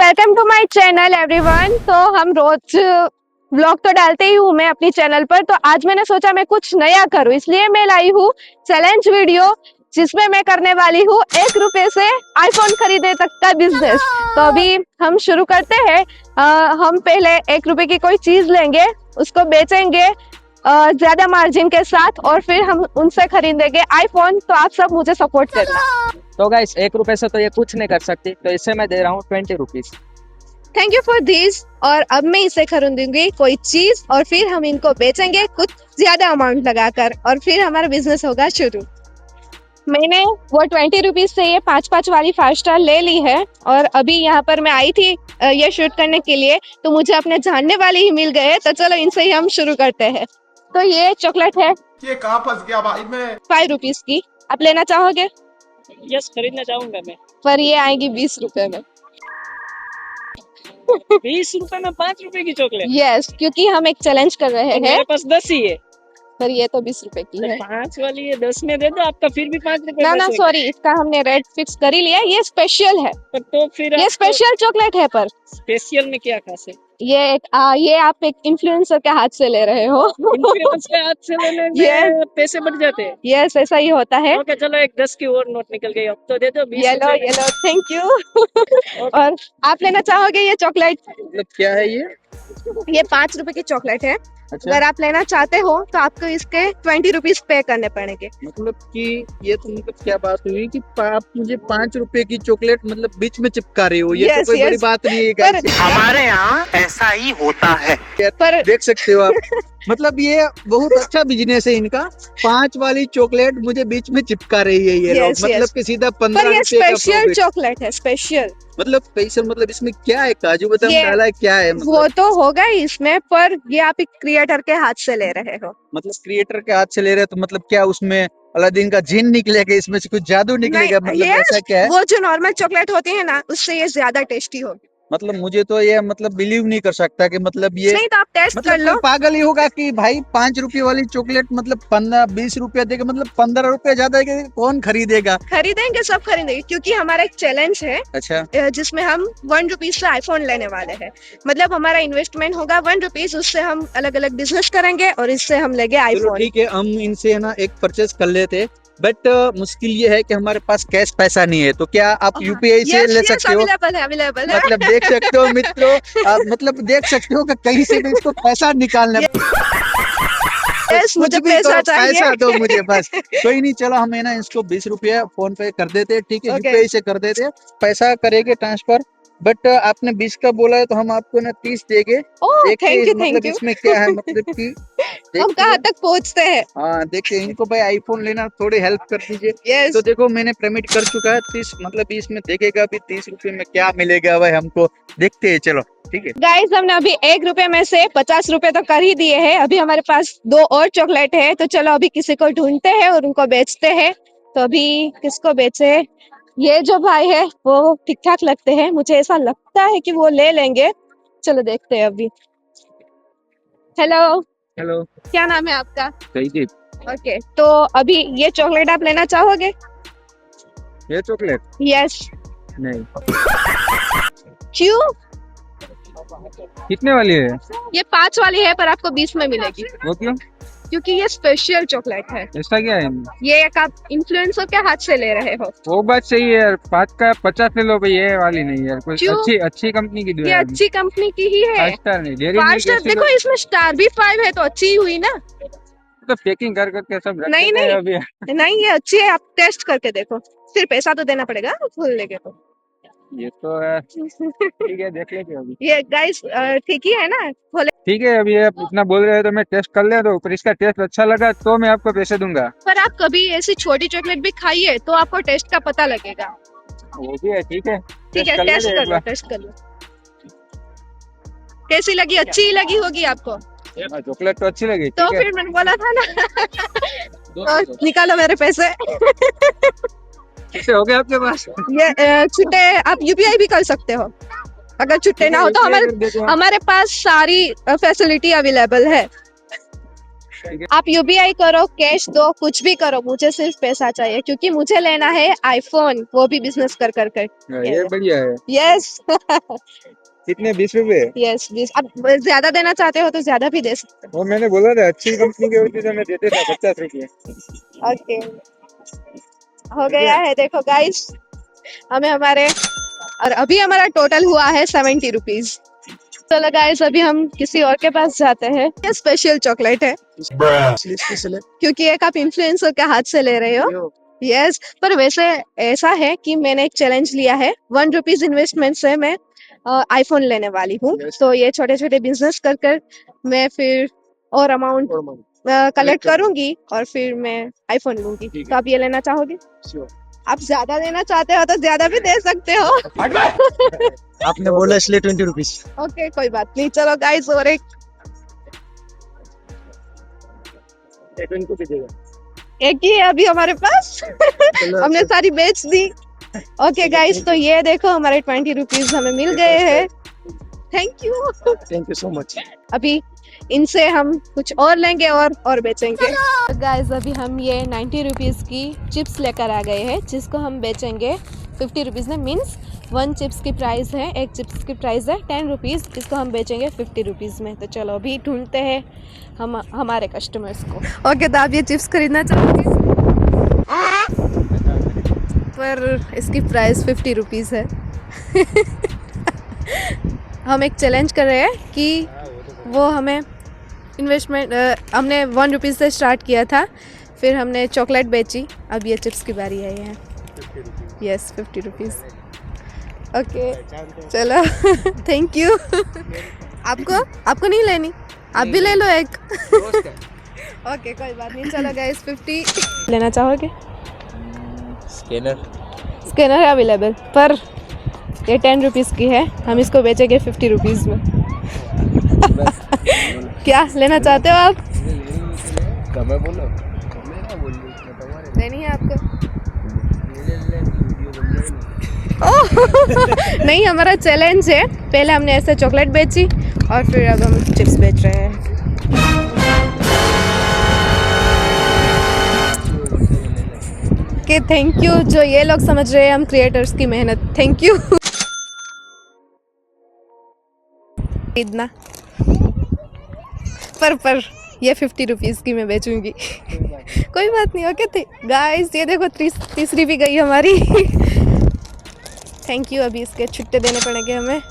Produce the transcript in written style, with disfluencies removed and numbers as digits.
Welcome to my channel everyone. तो हम रोज vlog तो डालते ही हूँ मैं अपनी चैनल पर। तो आज मैंने सोचा मैं कुछ नया करूँ, इसलिए मैं लाई हूँ चैलेंज वीडियो, जिसमें मैं करने वाली हूँ 1 रुपए से आईफोन खरीदने तक का बिजनेस। तो अभी हम शुरू करते हैं। हम पहले 1 रुपए की कोई चीज लेंगे, उसको बेचेंगे ज्यादा मार्जिन के साथ, और फिर हम उनसे खरीदेंगे आईफोन। तो आप सब मुझे सपोर्ट करना। तो गाइस 1 रुपए से तो ये कुछ नहीं कर सकती, तो इससे मैं दे रहा हूँ 20 rupees. Thank you for this. और अब मैं इसे खरीदूंगी कोई चीज, और फिर हम इनको बेचेंगे कुछ ज्यादा अमाउंट लगाकर, और फिर हमारा बिजनेस होगा शुरू। मैंने वो 20 रुपीज से ये 5-5 वाली 5 स्टार ले ली है। और अभी यहाँ पर मैं आई थी ये शूट करने के लिए, तो मुझे अपने जानने वाले ही मिल गए। तो चलो इनसे ही हम शुरू करते हैं। तो ये चॉकलेट है, ये कहाँ फंस गया भाई मैं। 5 रुपीज की। आप लेना चाहोगे? यस, खरीदना चाहूंगा मैं। पर ये आएगी 20 रुपए में। 20 रुपए में 5 रुपए की चॉकलेट? यस, क्योंकि हम एक चैलेंज कर रहे तो हैं। मेरे पास 10 ही है। पर ये तो 20 रुपए की तो है। 5 वाली ये 10 में दे दो, आपका फिर भी 5 रुपए ना ना बचेगा। सॉरी, इसका हमने रेट फिक्स कर ही लिया। ये स्पेशल है, तो फिर ये स्पेशल चॉकलेट है। पर स्पेशल में क्या खास है? ये आप एक इन्फ्लुएंसर के हाथ से ले रहे हो। इन्फ्लुएंस के हाथ से लेने ये में पैसे बढ़ जाते हैं। यस, ऐसा ही होता है। ओके चलो, एक 10 की और नोट निकल गई, अब तो दे दो 20 येलो रुपए में। Yellow, thank you. और आप लेना चाहोगे ये चॉकलेट? मतलब क्या है ये 5 रुपए की चॉकलेट है। अच्छा, अगर आप लेना चाहते हो तो आपको इसके 20 रुपीज पे करने पड़ेंगे। मतलब कि ये तो मतलब क्या बात हुई कि आप मुझे 5 रुपए की चॉकलेट मतलब बीच में चिपका रही हो? ये तो Yes, कोई बड़ी yes. बात नहीं है पर guys। हमारे यहाँ ऐसा ही होता है। पर देख सकते हो आप, मतलब ये बहुत अच्छा बिजनेस है इनका। 5 वाली चॉकलेट मुझे बीच में चिपका रही है ये लोग, Yes, मतलब yes. कि सीधा पर 15 ये रुपए का स्पेशल प्रॉफिट। चॉकलेट है, स्पेशल। मतलब पैसे, मतलब इसमें क्या है, काजू बादाम ये डाला है, क्या है? वो मतलब तो होगा ही इसमें, पर ये आप एक क्रिएटर के हाथ से ले रहे हो। क्रिएटर के हाथ से ले रहे हैं, तो मतलब क्या उसमें अलादीन का जिन निकलेगा, इसमें से कुछ जादू निकलेगा? नहीं, मतलब ये ऐसा क्या है? वो जो नॉर्मल चॉकलेट होती है ना, उससे ये ज्यादा टेस्टी होगी। मतलब मुझे तो ये मतलब बिलीव नहीं कर सकता कि मतलब ये, नहीं तो आप टेस्ट कर मतलब लो। कोई पागल ही होगा कि भाई 5 रुपए वाली चॉकलेट मतलब 15-20 रुपया देगा, मतलब 15 रुपया ज्यादा है, कौन खरीदेगा? खरीदेंगे, सब खरीदेंगे, क्योंकि हमारा एक चैलेंज है अच्छा, जिसमें हम 1 रुपीज से आईफोन लेने वाले हैं। मतलब हमारा इन्वेस्टमेंट होगा 1 रुपीज, उससे हम अलग अलग बिजनेस करेंगे और इससे हम लेंगे चलो आईफोन। ठीक है, हम इनसे है ना एक परचेज कर लेते, बट मुश्किल ये है कि हमारे पास कैश पैसा नहीं है। तो क्या आप यूपीआई से यस ले यस, सकते हो? अवेलेबल है, अवेलेबल है। मतलब देख सकते हो मित्रों, आप मतलब देख सकते हो कि कहीं से भी इसको पैसा निकालना है। यस, कुछ मुझे भी पैसा करो, चाहिए। पैसा दो मुझे बस। कोई नहीं, चलो हम है ना इसको 20 रुपया फोन पे कर देते हैं, ठीक है? Okay. यूपीआई से कर देते हैं, पैसा करेंगे ट्रांसफर। बट आपने 20 का बोला है तो हम आपको ना 30 देंगे। ओह, देखिए थैंक यू, मतलब थैंक यू। इसमें क्या है, मतलब कि हम कहाँ तक पहुँचते हैं? हाँ देखिए, इनको भाई आईफोन लेना, थोड़ी हेल्प कर दीजिए। यस तो देखो मैंने पेमेंट कर चुका है 30, मतलब इसमें देखेगा अभी 30 रुपए में क्या मिलेगा भाई हमको, देखते हैं, चलो ठीक है। गाइस, हमने अभी 1 रुपए में से 50 रुपए तो कर ही दिए हैं। अभी हमारे पास 2 और चॉकलेट है, तो चलो अभी किसी को ढूंढते हैं और उनको बेचते हैं। तो अभी किसको बेचे? ये जो भाई है वो ठीक ठाक लगते हैं, मुझे ऐसा लगता है कि वो ले लेंगे। चलो देखते हैं अभी। हेलो, हेलो, क्या नाम है आपका? सही जी। ओके, तो अभी ये चॉकलेट आप लेना चाहोगे? ये चॉकलेट यस। नहीं, क्यों? कितने वाली है? ये 5 वाली है, पर आपको 20 में मिलेगी, वो क्यों? क्योंकि ये स्पेशल चॉकलेट है। ऐसा क्या है? ये एक आप इन्फ्लुएंसर के हाथ से ले रहे हो। वो बात सही है यार, 5 का 50 ले लो भाई, ये वाली नहीं यार, कोई क्यों? अच्छी अच्छी कंपनी की दो ये यार। अच्छी कंपनी की ही है। 5 स्टार नहीं, डेयरी 5 मिल्क स्टार ऐसी देखो, इसमें स्टार भी 5 है, तो अच्छी ही हुई ना। तो पैकिंग कर करके सब रख नहीं देते हैं नहीं अभी। नहीं, ये अच्छी है, आप टेस्ट करके देखो। फिर पैसा तो देना पड़ेगा फुल लेके तो। ये तो है, ठीक है देख लेंगे अभी। ये गाइस ठीक ही है ना? खोले। ठीक है, अभी आप इतना बोल रहे हो तो मैं टेस्ट कर ले, तो पर इसका टेस्ट अच्छा लगा तो मैं आपको पैसे दूंगा। पर आप कभी ऐसी छोटी चॉकलेट भी खाइए, तो आपको टेस्ट का पता लगेगा। वो भी है, ठीक है, ठीक है, टेस्ट कर टेस्ट लेंगे कर एक लो, बार। टेस्ट कर लो। कैसी लगी? अच्छी ही लगी होगी आपको। हाँ, चॉकलेट तो अच्छी लगी, तो ठीक है। फिर मैंने बोला था ना। तो निकालो मेरे पैसे। पैसे हो गए आपके पास? ये छुट्टे आप यूपीआई भी कर सकते हो। अगर छुट्टे ना हो तो UPI कर देते हैं। हमारे पास सारी फैसिलिटी अवेलेबल है। आप यूपीआई करो, कैश दो, कुछ भी करो, मुझे सिर्फ पैसा चाहिए क्योंकि मुझे लेना है आईफोन, वो भी बिजनेस कर कर कर। ये बढ़िया है। यस कितने 20 रुपए? यस 20। अब ज्यादा देना चाहते हो तो ज्यादा भी दे सकते वो मैंने बोला था अच्छी कंपनी की होती तो मैं देते था 50 रुपए। हो। ओके हो गया है, देखो गाइस हमें हमारे, और अभी हमारा टोटल हुआ है 70 रुपीज। चलो गाइस अभी हम किसी और के पास जाते हैं। ये स्पेशल चॉकलेट है क्योंकि एक आप इन्फ्लुएंसर के हाथ से ले रहे हो। यस पर वैसे ऐसा है कि मैंने एक चैलेंज लिया है, 1 रुपीज इन्वेस्टमेंट से मैं आईफोन लेने वाली हूँ। तो ये छोटे छोटे बिजनेस कर कर मैं फिर और अमाउंट कलेक्ट करूंगी और फिर मैं आईफोन लूंगी। तो आप ये लेना चाहोगे? आप ज्यादा देना चाहते हो तो ज्यादा भी दे सकते हो। आपने बोला इसलिए 20 रुपीज। ओके कोई बात नहीं। चलो गाइस और एक ही है अभी हमारे पास। हमने सारी बेच दी। ओके गाइस तो ये देखो हमारे 20 रुपीज हमें मिल गए हैं। Thank you so much. अभी इनसे हम कुछ और लेंगे और बेचेंगे। गाइस अभी हम ये 90 रुपीज की चिप्स लेकर आ गए हैं जिसको हम बेचेंगे 50 रुपीज में। मीन्स 1 चिप्स की प्राइस है, एक चिप्स की प्राइस है 10 रुपीज, इसको हम बेचेंगे 50 रुपीज में। तो चलो अभी ढूंढते हैं हम हमारे कस्टमर्स को। ओके तो आप ये चिप्स खरीदना चाहोगे? पर इसकी प्राइस 50 रुपीज है। हम एक चैलेंज कर रहे हैं कि वो हमें इन्वेस्टमेंट, हमने 1 रुपीज़ से स्टार्ट किया था, फिर हमने चॉकलेट बेची, अब ये चिप्स की बारी आई है। Yes 50 rupees. ओके चलो थैंक यू। आपको नहीं लेनी? आप भी ले लो एक। ओके कोई बात नहीं। चलो गाइस 50 लेना चाहोगे? स्कैनर है अवेलेबल, पर ये 10 रुपीज़ की है, हम इसको बेचेंगे 50 रुपीज़ में। क्या लेना चाहते हो आप? लेनी है आपको? ओह नहीं हमारा चैलेंज है, पहले हमने ऐसे चॉकलेट बेची और फिर अब हम चिप्स बेच रहे हैं। Okay thank you. जो ये लोग समझ रहे हैं हम क्रिएटर्स की मेहनत, थैंक यू। इतना पर ये 50 रुपीज़ की मैं बेचूंगी। कोई बात नहीं। ओके थे गाइस ये देखो तीसरी भी गई हमारी। Thank you. अभी इसके छुट्टे देने पड़ेंगे हमें।